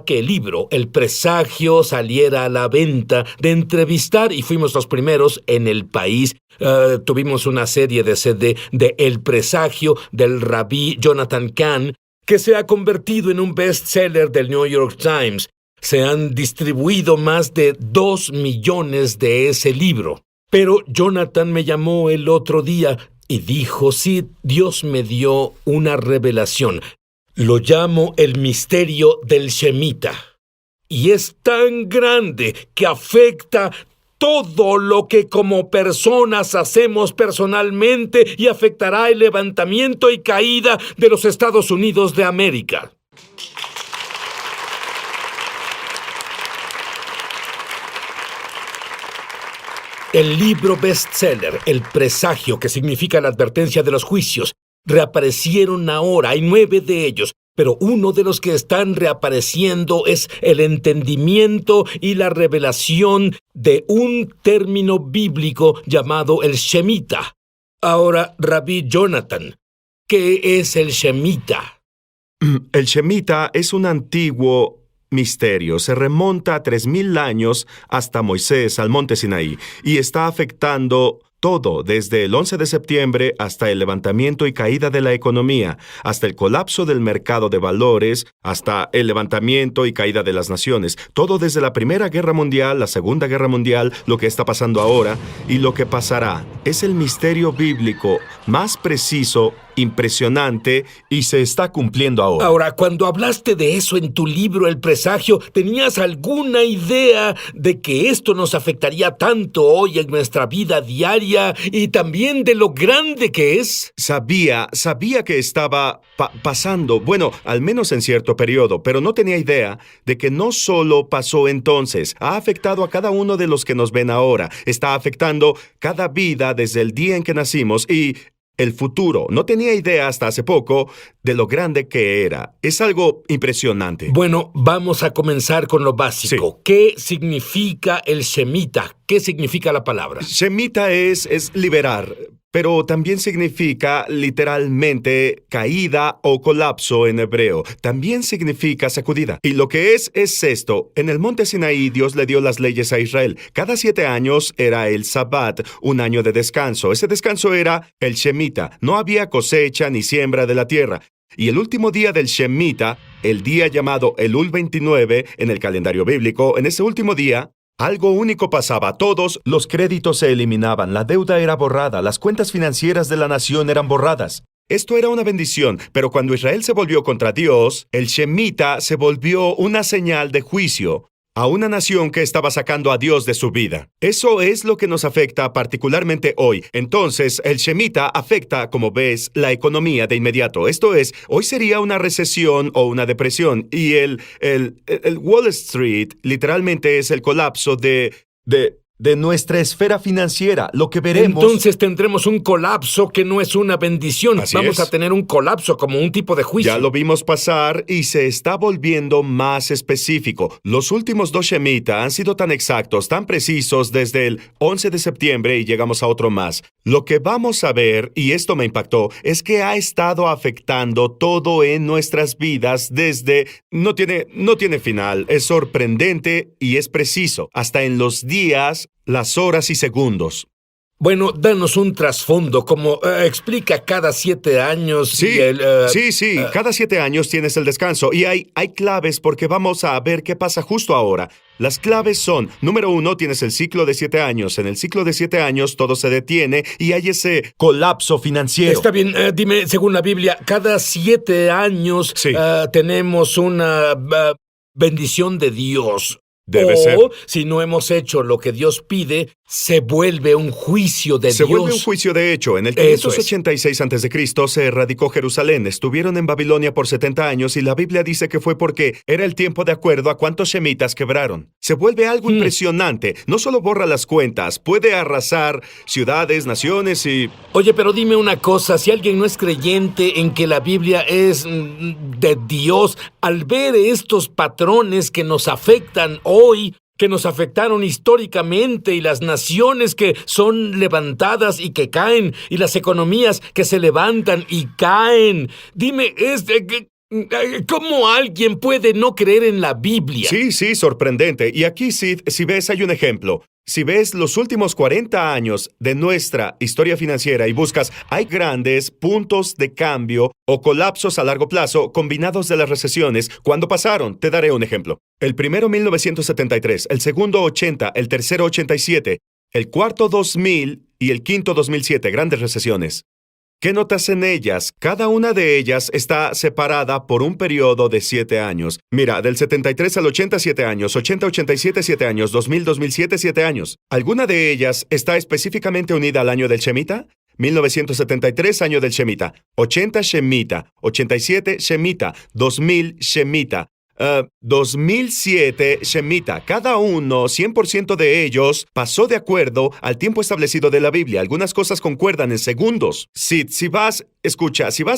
que el libro El Presagio saliera a la venta, de entrevistar, y fuimos los primeros en el país. Tuvimos una serie de CD de El Presagio del rabí Jonathan Cahn, que se ha convertido en un bestseller del New York Times. Se han distribuido más de 2 millones de ese libro. Pero Jonathan me llamó el otro día y dijo, sí, Dios me dio una revelación. Lo llamo el misterio del Shemita. Y es tan grande que afecta todo lo que como personas hacemos personalmente y afectará el levantamiento y caída de los Estados Unidos de América. El libro bestseller, El Presagio, que significa la advertencia de los juicios, reaparecieron ahora. Hay 9 de ellos, pero uno de los que están reapareciendo es el entendimiento y la revelación de un término bíblico llamado el Shemita. Ahora, Rabí Jonathan, ¿qué es el Shemita? El Shemita es un antiguo misterio. Se remonta a 3000 años hasta Moisés al monte Sinaí y está afectando todo, desde el 11 de septiembre hasta el levantamiento y caída de la economía, hasta el colapso del mercado de valores, hasta el levantamiento y caída de las naciones. Todo desde la Primera Guerra Mundial, la Segunda Guerra Mundial, lo que está pasando ahora y lo que pasará. Es el misterio bíblico más preciso, impresionante, y se está cumpliendo ahora. Ahora, cuando hablaste de eso en tu libro El Presagio, ¿tenías alguna idea de que esto nos afectaría tanto hoy en nuestra vida diaria y también de lo grande que es? Sabía que estaba pasando, bueno, al menos en cierto periodo, pero no tenía idea de que no solo pasó entonces, ha afectado a cada uno de los que nos ven ahora, está afectando cada vida desde el día en que nacimos y el futuro. No tenía idea hasta hace poco de lo grande que era. Es algo impresionante. Bueno, vamos a comenzar con lo básico. Sí. ¿Qué significa el Shemita? ¿Qué significa la palabra? Shemita es liberar, pero también significa literalmente caída o colapso en hebreo. También significa sacudida. Y lo que es esto. En el monte Sinaí, Dios le dio las leyes a Israel. Cada 7 años era el Sabbat, un año de descanso. Ese descanso era el Shemita. No había cosecha ni siembra de la tierra. Y el último día del Shemita, el día llamado Elul 29 en el calendario bíblico, en ese último día, algo único pasaba. Todos los créditos se eliminaban, la deuda era borrada, las cuentas financieras de la nación eran borradas. Esto era una bendición, pero cuando Israel se volvió contra Dios, el Shemita se volvió una señal de juicio a una nación que estaba sacando a Dios de su vida. Eso es lo que nos afecta particularmente hoy. Entonces, el Shemita afecta, como ves, la economía de inmediato. Esto es, hoy sería una recesión o una depresión. Y el Wall Street literalmente es el colapso de nuestra esfera financiera. Lo que veremos... Entonces tendremos un colapso que no es una bendición. Vamos a tener un colapso como un tipo de juicio. Ya lo vimos pasar y se está volviendo más específico. Los últimos 2 Shemita han sido tan exactos, tan precisos desde el 11 de septiembre y llegamos a otro más. Lo que vamos a ver, y esto me impactó, es que ha estado afectando todo en nuestras vidas desde... No tiene final. Es sorprendente y es preciso. Hasta en los días, las horas y segundos. Bueno, danos un trasfondo, como explica cada 7 años. Sí, cada 7 años tienes el descanso y hay claves porque vamos a ver qué pasa justo ahora. Las claves son, número 1, tienes el ciclo de 7 años. En el ciclo de 7 años todo se detiene y hay ese colapso financiero. Está bien, dime, según la Biblia, cada 7 años tenemos una bendición de Dios. Debe ser. Si no hemos hecho lo que Dios pide, se vuelve un juicio de Dios. Se vuelve un juicio de hecho. En el 586 a.C. se erradicó Jerusalén. Estuvieron en Babilonia por 70 años y la Biblia dice que fue porque era el tiempo de acuerdo a cuántos shemitas quebraron. Se vuelve algo impresionante. No solo borra las cuentas, puede arrasar ciudades, naciones y... Oye, pero dime una cosa. Si alguien no es creyente en que la Biblia es de Dios, al ver estos patrones que nos afectan hoy, que nos afectaron históricamente, y las naciones que son levantadas y que caen, y las economías que se levantan y caen. Dime, ¿Cómo alguien puede no creer en la Biblia? Sí, sorprendente. Y aquí, Sid, si ves, hay un ejemplo. Si ves los últimos 40 años de nuestra historia financiera y buscas, hay grandes puntos de cambio o colapsos a largo plazo combinados de las recesiones. ¿Cuándo pasaron? Te daré un ejemplo. El primero 1973, el segundo 80, el tercero 87, el cuarto 2000 y el quinto 2007, grandes recesiones. ¿Qué notas en ellas? Cada una de ellas está separada por un periodo de 7 años. Mira, del 73 al 80, 7 años, 80, 87, 7 años, 2000, 2007, 7 años. ¿Alguna de ellas está específicamente unida al año del Shemitah? 1973, año del Shemitah. 80, Shemitah. 87, Shemitah. 2000, Shemitah. 2007, Shemitah. Cada uno, 100% de ellos, pasó de acuerdo al tiempo establecido de la Biblia. Algunas cosas concuerdan en segundos. Si vas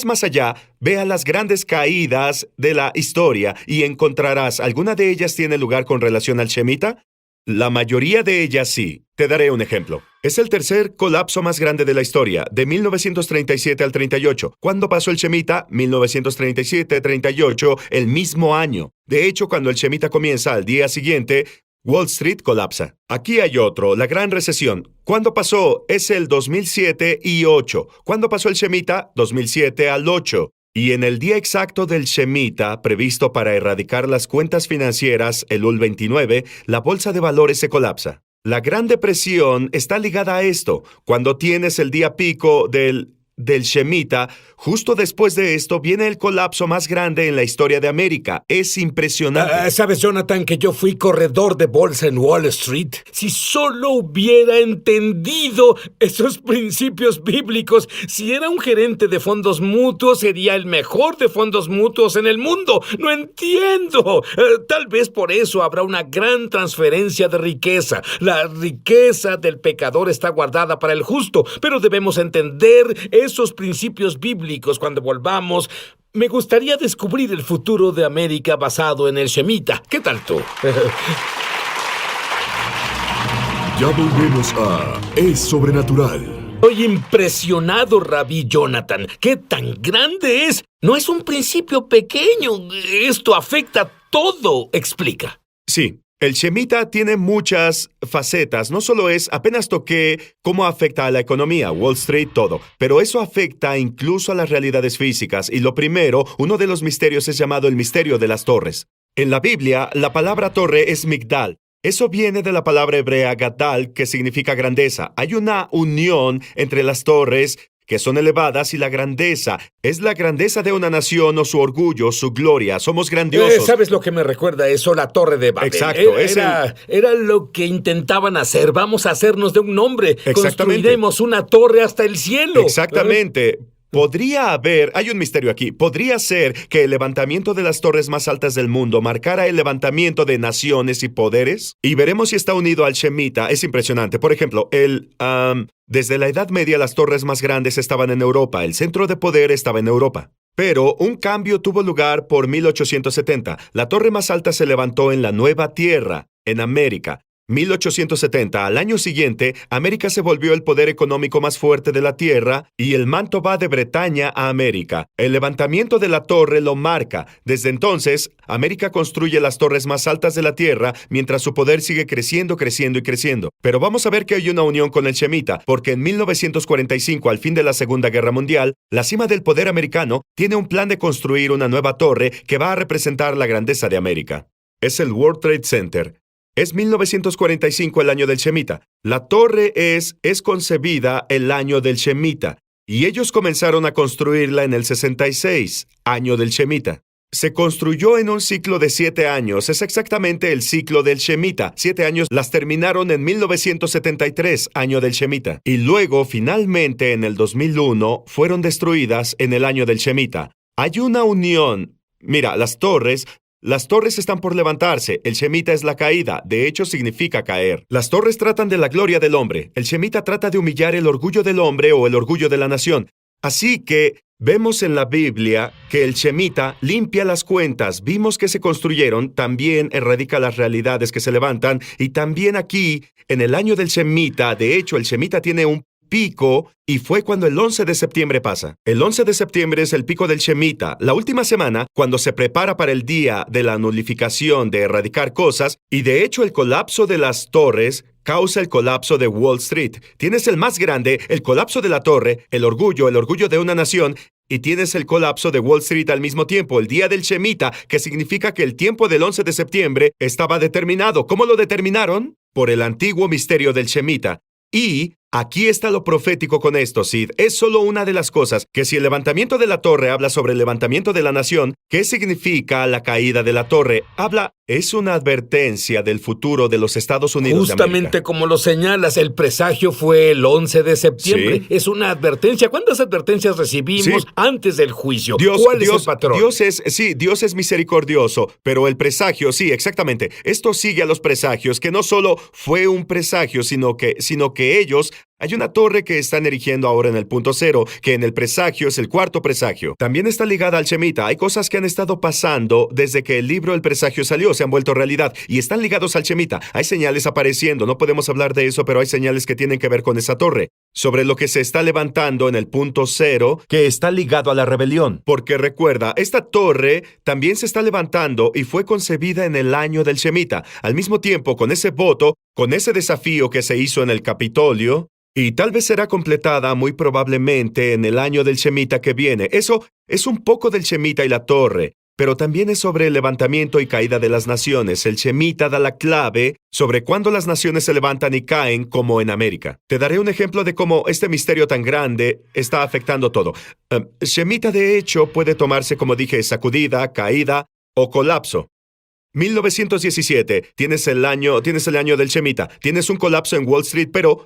más allá, ve a las grandes caídas de la historia y encontrarás, ¿alguna de ellas tiene lugar con relación al Shemitah? La mayoría de ellas sí. Te daré un ejemplo. Es el tercer colapso más grande de la historia, de 1937 al 38. ¿Cuándo pasó el Shemitah? 1937-38, el mismo año. De hecho, cuando el Shemitah comienza al día siguiente, Wall Street colapsa. Aquí hay otro, la Gran Recesión. ¿Cuándo pasó? Es el 2007 y 8. ¿Cuándo pasó el Shemitah? 2007 al 8. Y en el día exacto del Shemitah, previsto para erradicar las cuentas financieras, el UL 29, la bolsa de valores se colapsa. La Gran Depresión está ligada a esto. Cuando tienes el día pico del Shemitah, justo después de esto viene el colapso más grande en la historia de América. Es impresionante. ¿Sabes, Jonathan, que yo fui corredor de bolsa en Wall Street? Si solo hubiera entendido esos principios bíblicos, si era un gerente de fondos mutuos, sería el mejor de fondos mutuos en el mundo. No entiendo. Tal vez por eso habrá una gran transferencia de riqueza. La riqueza del pecador está guardada para el justo, pero debemos entender esos principios bíblicos cuando volvamos. Me gustaría descubrir el futuro de América basado en el Shemitah. ¿Qué tal tú? Ya volvemos a Es Sobrenatural. Estoy impresionado, Rabí Jonathan. ¿Qué tan grande es? No es un principio pequeño. Esto afecta todo. Explica. Sí. El Shemitah tiene muchas facetas. No solo apenas toqué cómo afecta a la economía, Wall Street, todo. Pero eso afecta incluso a las realidades físicas. Y lo primero, uno de los misterios es llamado el misterio de las torres. En la Biblia, la palabra torre es Migdal. Eso viene de la palabra hebrea Gadal, que significa grandeza. Hay una unión entre las torres que son elevadas y la grandeza. Es la grandeza de una nación o su orgullo, su gloria. Somos grandiosos. ¿Sabes lo que me recuerda eso? La Torre de Babel. Exacto. Era lo que intentaban hacer. Vamos a hacernos de un nombre. Exactamente. Construiremos una torre hasta el cielo. Exactamente. Hay un misterio aquí, podría ser que el levantamiento de las torres más altas del mundo marcara el levantamiento de naciones y poderes. Y veremos si está unido al Shemitah. Es impresionante. Por ejemplo, desde la Edad Media las torres más grandes estaban en Europa, el centro de poder estaba en Europa. Pero un cambio tuvo lugar por 1870. La torre más alta se levantó en la Nueva Tierra, en América. 1870, al año siguiente, América se volvió el poder económico más fuerte de la Tierra y el manto va de Bretaña a América. El levantamiento de la torre lo marca. Desde entonces, América construye las torres más altas de la Tierra mientras su poder sigue creciendo, creciendo y creciendo. Pero vamos a ver que hay una unión con el Shemitah, porque en 1945, al fin de la Segunda Guerra Mundial, la cima del poder americano tiene un plan de construir una nueva torre que va a representar la grandeza de América. Es el World Trade Center. Es 1945 el año del Shemitah. La torre es concebida el año del Shemitah. Y ellos comenzaron a construirla en el 66, año del Shemitah. Se construyó en un ciclo de 7 años. Es exactamente el ciclo del Shemitah. 7 años las terminaron en 1973, año del Shemitah. Y luego, finalmente, en el 2001, fueron destruidas en el año del Shemitah. Hay una unión. Mira, las torres están por levantarse. El Shemitah es la caída. De hecho, significa caer. Las torres tratan de la gloria del hombre. El Shemitah trata de humillar el orgullo del hombre o el orgullo de la nación. Así que vemos en la Biblia que el Shemitah limpia las cuentas. Vimos que se construyeron, también erradica las realidades que se levantan. Y también aquí, en el año del Shemitah, de hecho, el Shemitah tiene un pico y fue cuando el 11 de septiembre pasa. El 11 de septiembre es el pico del Shemitah, la última semana cuando se prepara para el día de la nulificación, de erradicar cosas, y de hecho el colapso de las torres causa el colapso de Wall Street. Tienes el más grande, el colapso de la torre, el orgullo de una nación, y tienes el colapso de Wall Street al mismo tiempo, el día del Shemitah, que significa que el tiempo del 11 de septiembre estaba determinado. ¿Cómo lo determinaron? Por el antiguo misterio del Shemitah. Y aquí está lo profético con esto, Sid. Es solo una de las cosas que si el levantamiento de la torre habla sobre el levantamiento de la nación, ¿qué significa la caída de la torre? Es una advertencia del futuro de los Estados Unidos de América. Justamente como lo señalas, el presagio fue el 11 de septiembre. Sí. Es una advertencia. ¿Cuántas advertencias recibimos antes del juicio? ¿Cuál es el patrón? Dios es misericordioso, pero el presagio, sí, exactamente. Esto sigue a los presagios, que no solo fue un presagio, sino que ellos... Hay una torre que están erigiendo ahora en el punto cero, que en el presagio es el cuarto presagio. También está ligada al Shemitah. Hay cosas que han estado pasando desde que el libro El Presagio salió, se han vuelto realidad y están ligados al Shemitah. Hay señales apareciendo, no podemos hablar de eso, pero hay señales que tienen que ver con esa torre. Sobre lo que se está levantando en el punto cero, que está ligado a la rebelión. Porque recuerda, esta torre también se está levantando y fue concebida en el año del Shemitah. Al mismo tiempo, con ese voto, con ese desafío que se hizo en el Capitolio, y tal vez será completada muy probablemente en el año del Shemitah que viene. Eso es un poco del Shemitah y la torre, pero también es sobre el levantamiento y caída de las naciones. El Shemitah da la clave sobre cuándo las naciones se levantan y caen, como en América. Te daré un ejemplo de cómo este misterio tan grande está afectando todo. Shemitah, de hecho, puede tomarse, como dije, sacudida, caída o colapso. 1917, tienes el año del Shemitah. Tienes un colapso en Wall Street, pero...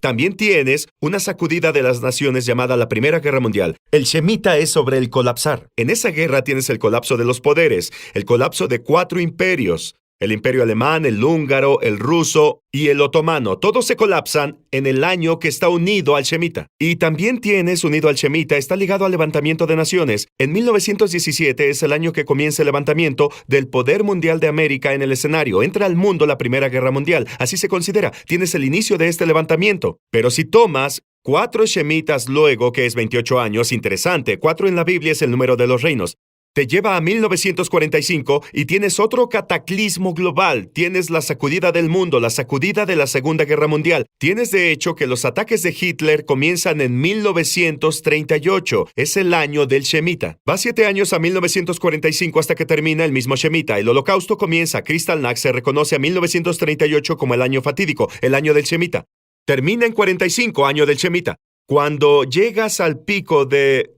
También tienes una sacudida de las naciones llamada la Primera Guerra Mundial. El Shemitah es sobre el colapsar. En esa guerra tienes el colapso de los poderes, el colapso de 4 imperios. El imperio alemán, el húngaro, el ruso y el otomano. Todos se colapsan en el año que está unido al Shemitah. Y también tienes unido al Shemitah, está ligado al levantamiento de naciones. En 1917 es el año que comienza el levantamiento del poder mundial de América en el escenario. Entra al mundo la Primera Guerra Mundial. Así se considera. Tienes el inicio de este levantamiento. Pero si tomas 4 Shemitahs luego, que es 28 años, interesante. 4 en la Biblia es el número de los reinos. Te lleva a 1945 y tienes otro cataclismo global. Tienes la sacudida del mundo, la sacudida de la Segunda Guerra Mundial. Tienes de hecho que los ataques de Hitler comienzan en 1938. Es el año del Shemitah. Va 7 años a 1945 hasta que termina el mismo Shemitah. El Holocausto comienza. Kristallnacht se reconoce a 1938 como el año fatídico, el año del Shemitah. Termina en 45, año del Shemitah. Cuando llegas al pico del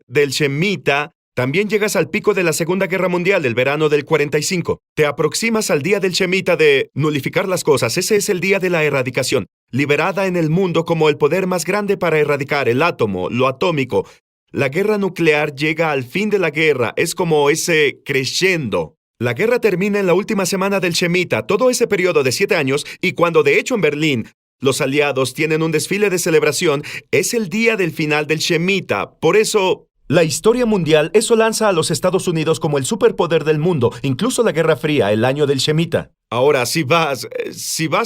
Shemitah, también llegas al pico de la Segunda Guerra Mundial, del verano del 45. Te aproximas al día del Shemitah de nulificar las cosas. Ese es el día de la erradicación, liberada en el mundo como el poder más grande para erradicar el átomo, lo atómico. La guerra nuclear llega al fin de la guerra, es como ese crescendo. La guerra termina en la última semana del Shemitah, todo ese periodo de 7 años, y cuando de hecho en Berlín los aliados tienen un desfile de celebración, es el día del final del Shemitah. Por eso... La historia mundial, eso lanza a los Estados Unidos como el superpoder del mundo, incluso la Guerra Fría, el año del Shemitah. Ahora, si vas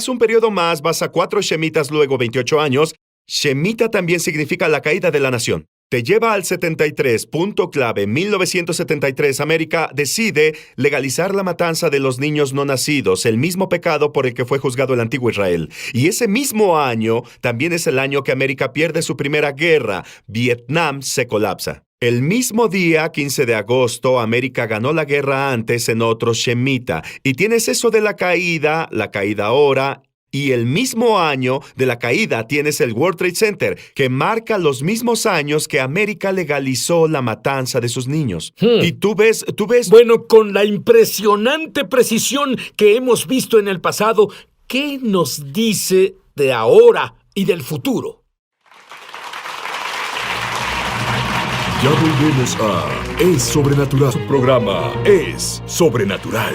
un periodo más, vas a 4 Shemitahs, luego 28 años, Shemitah también significa la caída de la nación. Te lleva al 73, punto clave. 1973, América decide legalizar la matanza de los niños no nacidos, el mismo pecado por el que fue juzgado el antiguo Israel. Y ese mismo año también es el año que América pierde su primera guerra. Vietnam se colapsa. El mismo día, 15 de agosto, América ganó la guerra antes en otro Shemita. Y tienes eso de la caída ahora. Y el mismo año de la caída tienes el World Trade Center, que marca los mismos años que América legalizó la matanza de sus niños. Y tú ves... Bueno, con la impresionante precisión que hemos visto en el pasado, ¿qué nos dice de ahora y del futuro? Ya volvemos a Es Sobrenatural. Su programa Es Sobrenatural.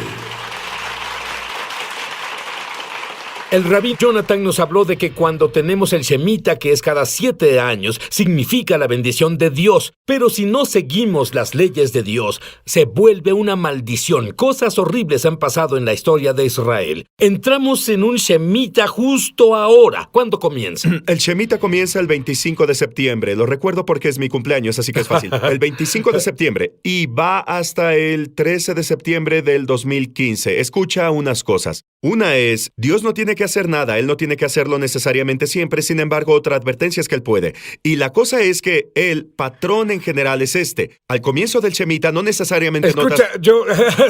El rabí Jonathan nos habló de que cuando tenemos el Shemitah, que es cada 7 años, significa la bendición de Dios. Pero si no seguimos las leyes de Dios, se vuelve una maldición. Cosas horribles han pasado en la historia de Israel. Entramos en un Shemitah justo ahora. ¿Cuándo comienza? El Shemitah comienza el 25 de septiembre. Lo recuerdo porque es mi cumpleaños, así que es fácil. El 25 de septiembre. Y va hasta el 13 de septiembre del 2015. Escucha unas cosas. Una es, Dios no tiene que hacer nada, Él no tiene que hacerlo necesariamente siempre, sin embargo, otra advertencia es que Él puede. Y la cosa es que el patrón en general es este. Al comienzo del Shemitah no necesariamente Escucha, yo,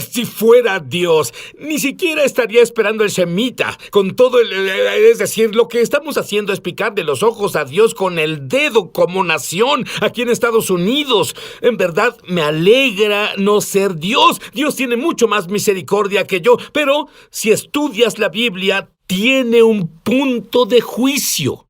si fuera Dios, ni siquiera estaría esperando el Shemitah. Con todo es decir, lo que estamos haciendo es picarle los ojos a Dios con el dedo como nación aquí en Estados Unidos. En verdad, me alegra no ser Dios. Dios tiene mucho más misericordia que yo, pero si estudias la Biblia, tiene un punto de juicio.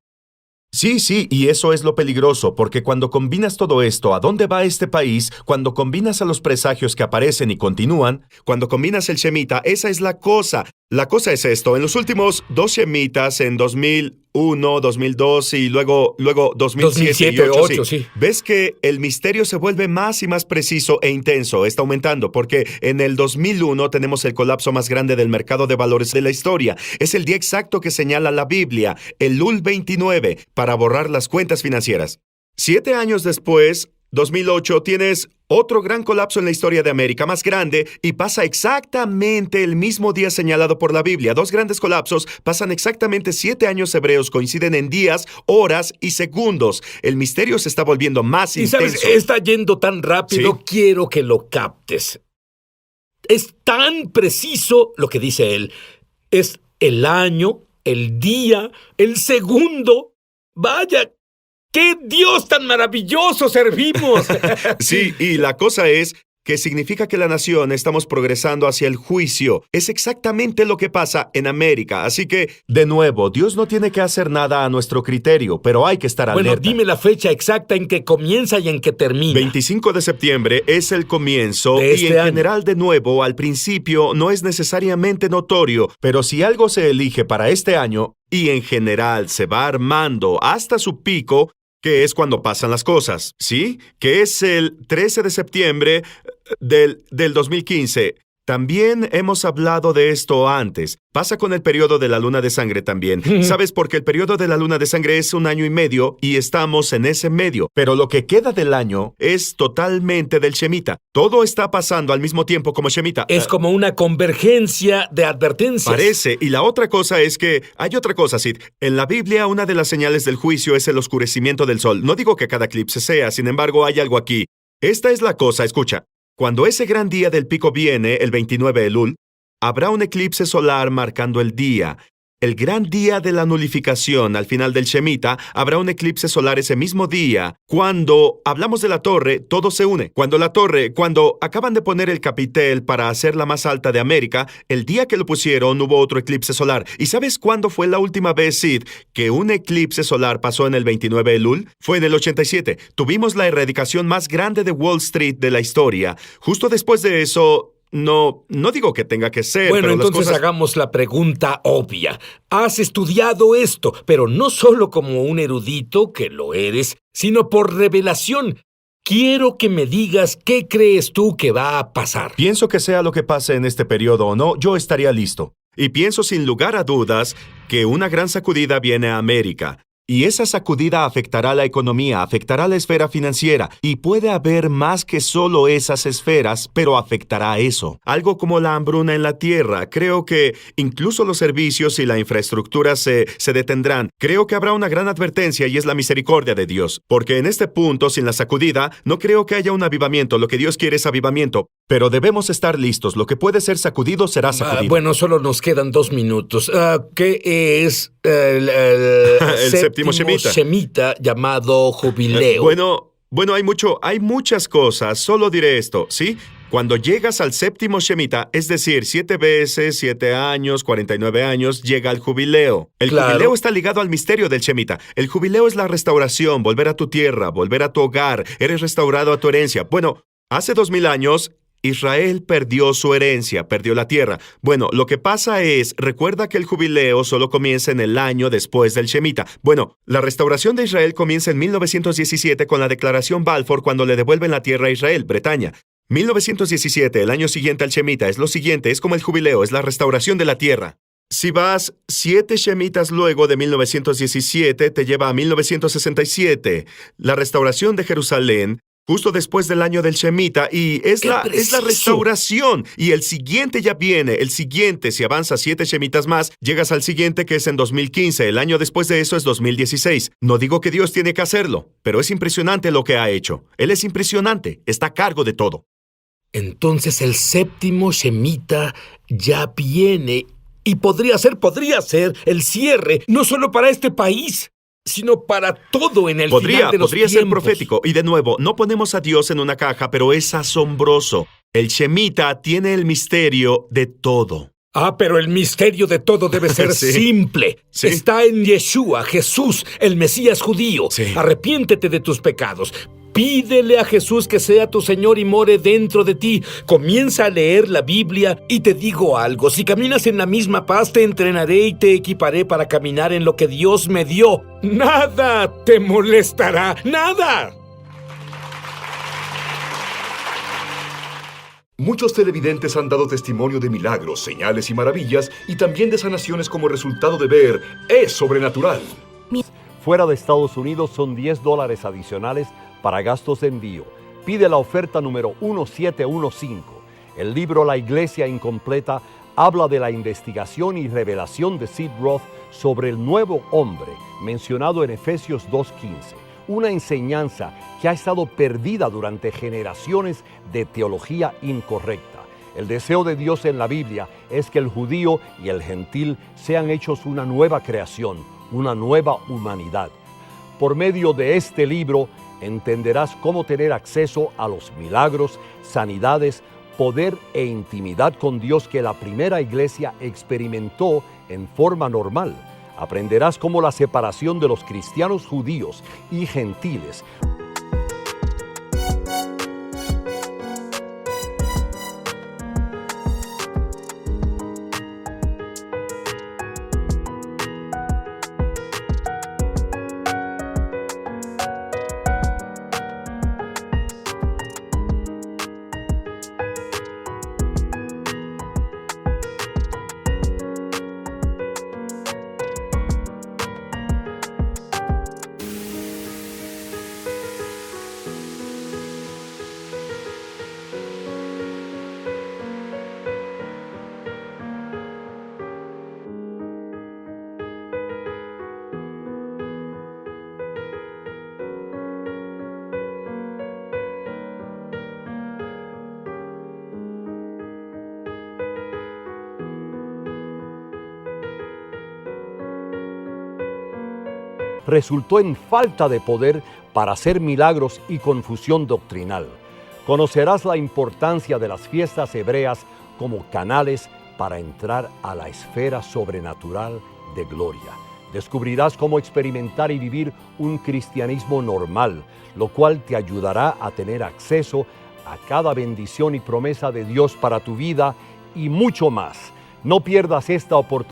Sí, y eso es lo peligroso, porque cuando combinas todo esto, ¿a dónde va este país? Cuando combinas a los presagios que aparecen y continúan, cuando combinas el Shemitah, esa es la cosa. La cosa es esto, en los últimos 2 Shemitas, en 2001, 2002 y luego 2007 y 2008, sí. Ves que el misterio se vuelve más y más preciso e intenso, está aumentando, porque en el 2001 tenemos el colapso más grande del mercado de valores de la historia. Es el día exacto que señala la Biblia, el Elul 29, para borrar las cuentas financieras. 7 años después, 2008, tienes otro gran colapso en la historia de América, más grande, y pasa exactamente el mismo día señalado por la Biblia. 2 grandes colapsos pasan exactamente 7 años hebreos, coinciden en días, horas y segundos. El misterio se está volviendo más intenso. Y sabes, está yendo tan rápido, ¿Sí? Quiero que lo captes. Es tan preciso lo que dice él. Es el año, el día, el segundo. ¡Vaya! ¡Qué Dios tan maravilloso servimos! Sí, y la cosa es que significa que la nación estamos progresando hacia el juicio. Es exactamente lo que pasa en América. Así que, de nuevo, Dios no tiene que hacer nada a nuestro criterio, pero hay que estar alerta. Bueno, dime la fecha exacta en que comienza y en que termina. 25 de septiembre es el comienzo de este y en año. general, de nuevo, al principio no es necesariamente notorio, pero si algo se elige para este año y en general se va armando hasta su pico, que es cuando pasan las cosas, ¿sí? Que es el 13 de septiembre del 2015. También hemos hablado de esto antes. Pasa con el periodo de la luna de sangre también. ¿Sabes? Porque el periodo de la luna de sangre es 1 año y medio y estamos en ese medio. Pero lo que queda del año es totalmente del Shemitah. Todo está pasando al mismo tiempo como Shemitah. Es como una convergencia de advertencias. Parece. Y la otra cosa es que hay otra cosa, Sid. En la Biblia, una de las señales del juicio es el oscurecimiento del sol. No digo que cada eclipse sea, sin embargo, hay algo aquí. Esta es la cosa, escucha. Cuando ese gran día del pico viene, el 29 Elul, habrá un eclipse solar marcando el día. El gran día de la nulificación, al final del Shemitah, habrá un eclipse solar ese mismo día. Cuando hablamos de la torre, todo se une. Cuando acaban de poner el capitel para hacer la más alta de América, el día que lo pusieron hubo otro eclipse solar. ¿Y sabes cuándo fue la última vez, Sid, que un eclipse solar pasó en el 29 Elul? Fue en el 87. Tuvimos la erradicación más grande de Wall Street de la historia. Justo después de eso... No digo que tenga que ser, bueno, pero entonces las cosas... hagamos la pregunta obvia. Has estudiado esto, pero no solo como un erudito, que lo eres, sino por revelación. Quiero que me digas qué crees tú que va a pasar. Pienso que sea lo que pase en este periodo o no, yo estaría listo. Y pienso sin lugar a dudas que una gran sacudida viene a América. Y esa sacudida afectará la economía, afectará la esfera financiera, y puede haber más que solo esas esferas, pero afectará eso. Algo como la hambruna en la tierra. Creo que incluso los servicios y la infraestructura se detendrán. Creo que habrá una gran advertencia y es la misericordia de Dios. Porque en este punto, sin la sacudida, no creo que haya un avivamiento. Lo que Dios quiere es avivamiento. Pero debemos estar listos. Lo que puede ser sacudido será sacudido. Bueno, solo nos quedan 2 minutos. ¿Qué es el séptimo Shemita llamado jubileo? Bueno, hay muchas cosas. Solo diré esto, ¿sí? Cuando llegas al séptimo Shemita, es decir, 7 veces, 7 años, 49 años, llega el jubileo. El jubileo está ligado al misterio del Shemita. El jubileo es la restauración, volver a tu tierra, volver a tu hogar. Eres restaurado a tu herencia. Bueno, hace 2000 años, Israel perdió su herencia, perdió la tierra. Bueno, lo que pasa es, recuerda que el jubileo solo comienza en el año después del Shemita. Bueno, la restauración de Israel comienza en 1917 con la declaración Balfour cuando le devuelven la tierra a Israel, Bretaña. 1917, el año siguiente al Shemita, es lo siguiente, es como el jubileo, es la restauración de la tierra. Si vas 7 Shemitas luego de 1917, te lleva a 1967, la restauración de Jerusalén, justo después del año del Shemita, y es la restauración. Y el siguiente ya viene. El siguiente, si avanzas 7 Shemitas más, llegas al siguiente que es en 2015. El año después de eso es 2016. No digo que Dios tiene que hacerlo, pero es impresionante lo que ha hecho. Él es impresionante. Está a cargo de todo. Entonces el séptimo Shemita ya viene. Y podría ser el cierre, no solo para este país, sino para todo en el final de los Podría ser tiempos. profético. Y de nuevo, no ponemos a Dios en una caja, pero es asombroso. El Shemita tiene el misterio de todo. Pero el misterio de todo debe ser Sí. simple. Sí. Está en Yeshua, Jesús, el Mesías judío. Sí. Arrepiéntete de tus pecados. Pídele a Jesús que sea tu Señor y more dentro de ti. Comienza a leer la Biblia y te digo algo. Si caminas en la misma paz, te entrenaré y te equiparé para caminar en lo que Dios me dio. Nada te molestará. ¡Nada! Muchos televidentes han dado testimonio de milagros, señales y maravillas, y también de sanaciones como resultado de ver Es Sobrenatural. Fuera de Estados Unidos son $10 adicionales para gastos de envío. Pide la oferta número 1715. El libro La Iglesia Incompleta habla de la investigación y revelación de Sid Roth sobre el nuevo hombre mencionado en Efesios 2:15. Una enseñanza que ha estado perdida durante generaciones de teología incorrecta. El deseo de Dios en la Biblia es que el judío y el gentil sean hechos una nueva creación, una nueva humanidad. Por medio de este libro entenderás cómo tener acceso a los milagros, sanidades, poder e intimidad con Dios que la primera iglesia experimentó en forma normal. Aprenderás cómo la separación de los cristianos judíos y gentiles resultó en falta de poder para hacer milagros y confusión doctrinal. Conocerás la importancia de las fiestas hebreas como canales para entrar a la esfera sobrenatural de gloria. Descubrirás cómo experimentar y vivir un cristianismo normal, lo cual te ayudará a tener acceso a cada bendición y promesa de Dios para tu vida y mucho más. No pierdas esta oportunidad.